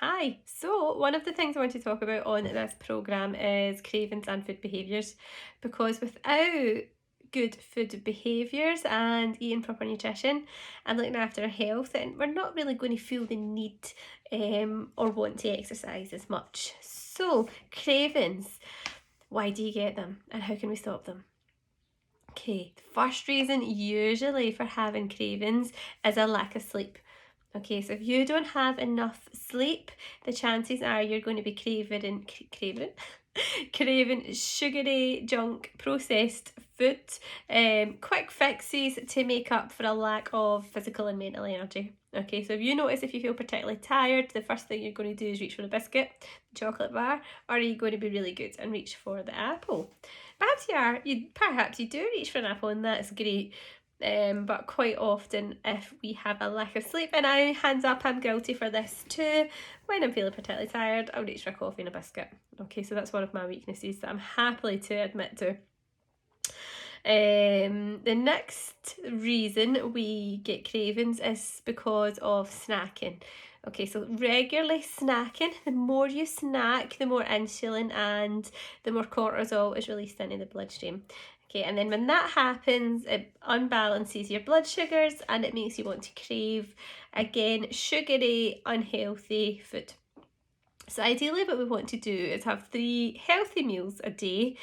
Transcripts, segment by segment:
Hi, so one of the things I want to talk about on this programme is cravings and food behaviours, because without good food behaviours and eating proper nutrition and looking after our health, then we're not really going to feel the need or want to exercise as much. So cravings, why do you get them and how can we stop them? Okay, the first reason usually for having cravings is a lack of sleep. Okay, so if you don't have enough sleep, the chances are you're going to be craving sugary, junk, processed food, quick fixes to make up for a lack of physical and mental energy. Okay, so if you feel particularly tired, the first thing you're going to do is reach for a biscuit, chocolate bar, or are you going to be really good and reach for the apple? Perhaps you do reach for an apple, and that's great. But quite often if we have a lack of sleep, and hands up, I'm guilty for this too, when I'm feeling particularly tired, I'll reach for a coffee and a biscuit. Okay, so that's one of my weaknesses that I'm happily to admit to. The next reason we get cravings is because of snacking. Okay, so regularly snacking, the more you snack, the more insulin and the more cortisol is released into the bloodstream. Okay, and then when that happens, it unbalances your blood sugars and it makes you want to crave, again, sugary, unhealthy food. So ideally what we want to do is have 3 healthy meals a day.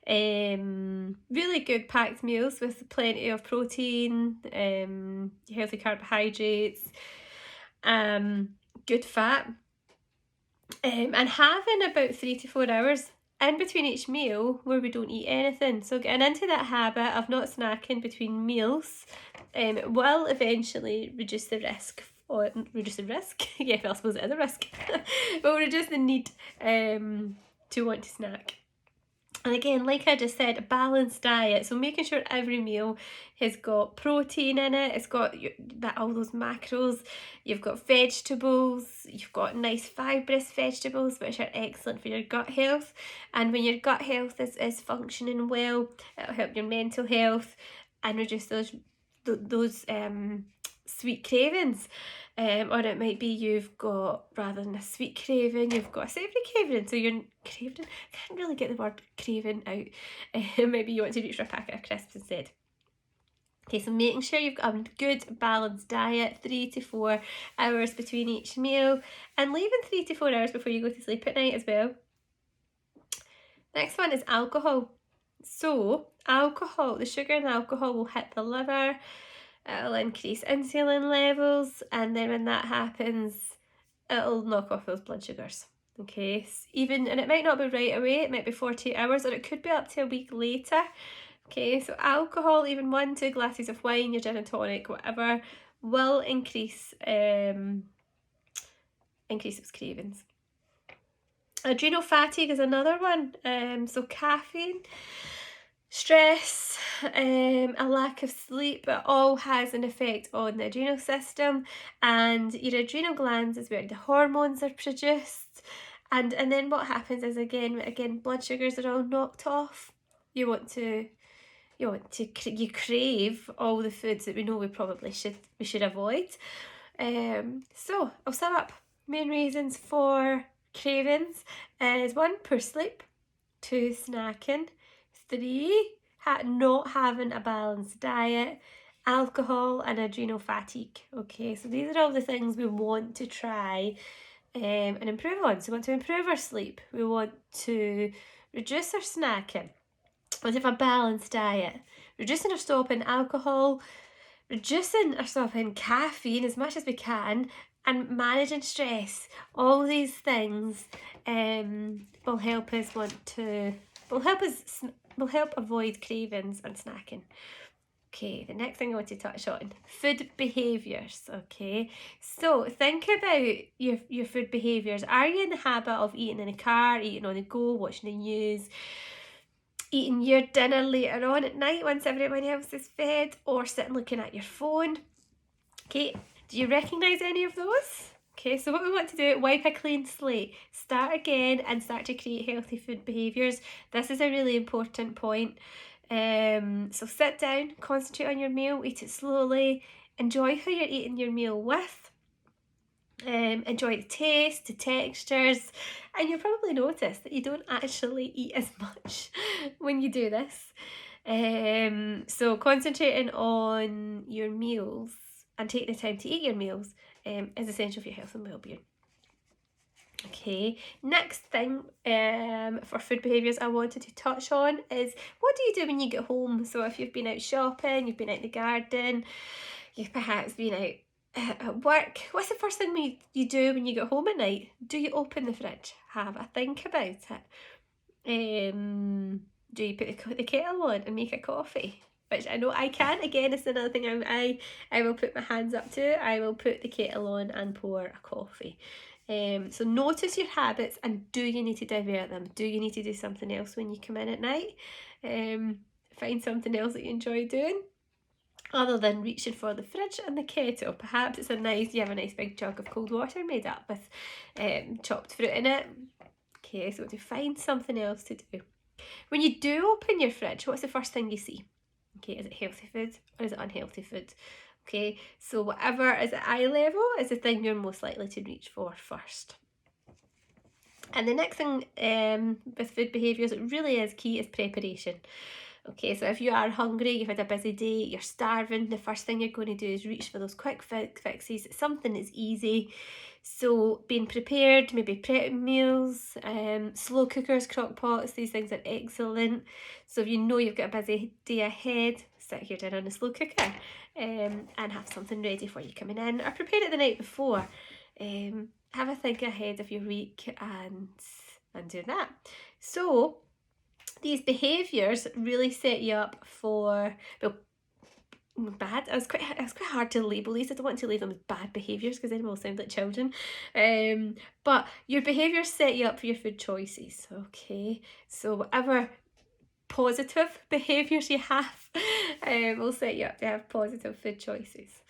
Really good packed meals with plenty of protein, healthy carbohydrates, good fat, and having about 3 to 4 hours in between each meal where we don't eat anything. So getting into that habit of not snacking between meals will eventually reduce the risk. Yeah, I suppose it is a risk. But will reduce the need to want to snack. And again, like I just said, a balanced diet. So making sure every meal has got protein in it. It's got all those macros. You've got vegetables. You've got nice fibrous vegetables, which are excellent for your gut health. And when your gut health is functioning well, it'll help your mental health and reduce those sweet cravings. Or it might be you've got, rather than a sweet craving, you've got a savoury craving. So you're craving, I can't really get the word craving out. Maybe you want to reach for a packet of crisps instead. Okay, so making sure you've got a good balanced diet, 3 to 4 hours between each meal, and leaving 3 to 4 hours before you go to sleep at night as well. Next one is alcohol. So alcohol, the sugar in alcohol will hit the liver, it'll increase insulin levels, and then when that happens, it'll knock off those blood sugars. Okay, and it might not be right away, it might be 48 hours, or it could be up to a week later. Okay, so alcohol, even 1-2 glasses of wine, your gin and tonic, whatever, will increase those cravings. Adrenal fatigue is another one. So caffeine, stress, a lack of sleep, it all has an effect on the adrenal system, and your adrenal glands is where the hormones are produced, and then what happens is again blood sugars are all knocked off. You crave all the foods that we know we should avoid. So I'll sum up. Main reasons for cravings is 1, poor sleep, 2, snacking, 3, not having a balanced diet, alcohol, and adrenal fatigue. Okay, so these are all the things we want to try and improve on. So we want to improve our sleep, we want to reduce our snacking, we want to have a balanced diet, reducing or stopping alcohol, reducing or stopping caffeine as much as we can, and managing stress. All these things will help avoid cravings and snacking. Okay, the next thing I want to touch on, food behaviours. Okay, so think about your food behaviours. Are you in the habit of eating in a car, eating on the go, watching the news, eating your dinner later on at night once everyone else is fed, or sitting looking at your phone? Okay, do you recognise any of those? Okay, so what we want to do, wipe a clean slate, start again and start to create healthy food behaviours. This is a really important point. So sit down, concentrate on your meal, eat it slowly, enjoy who you're eating your meal with. Enjoy the taste, the textures, and you'll probably notice that you don't actually eat as much when you do this. So concentrating on your meals and taking the time to eat your meals is essential for your health and well-being. Okay, next thing for food behaviours I wanted to touch on is, what do you do when you get home? So if you've been out shopping, you've been out in the garden, you've perhaps been out at work, what's the first thing you do when you get home at night? Do you open the fridge? Have a think about it. Do you put the kettle on and make a coffee? Which I know I can. Again, it's another thing I will put my hands up to. I will put the kettle on and pour a coffee. So notice your habits, and do you need to divert them? Do you need to do something else when you come in at night? Find something else that you enjoy doing other than reaching for the fridge and the kettle. Perhaps you have a nice big jug of cold water made up with chopped fruit in it. Okay, so to find something else to do. When you do open your fridge, what's the first thing you see? Okay, is it healthy food or is it unhealthy food? Okay, so whatever is at eye level is the thing you're most likely to reach for first. And the next thing with food behaviours, it really is key, is preparation. Okay, so if you are hungry, you've had a busy day, you're starving, the first thing you're going to do is reach for those quick fixes, something that's easy. So being prepared, maybe prepping meals, slow cookers, crock pots, these things are excellent. So if you know you've got a busy day ahead, sit your dinner on a slow cooker and have something ready for you coming in, or prepare it the night before. Have a think ahead of your week and do that. So these behaviours really set you up for, well, bad. It was quite hard to label these. I don't want to label them as bad behaviours because then we'll sound like children. But your behaviours set you up for your food choices. Okay, so whatever positive behaviours you have will set you up to have positive food choices.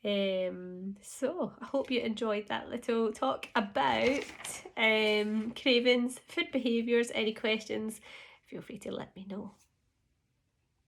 So I hope you enjoyed that little talk about cravings, food behaviours. Any questions, feel free to let me know.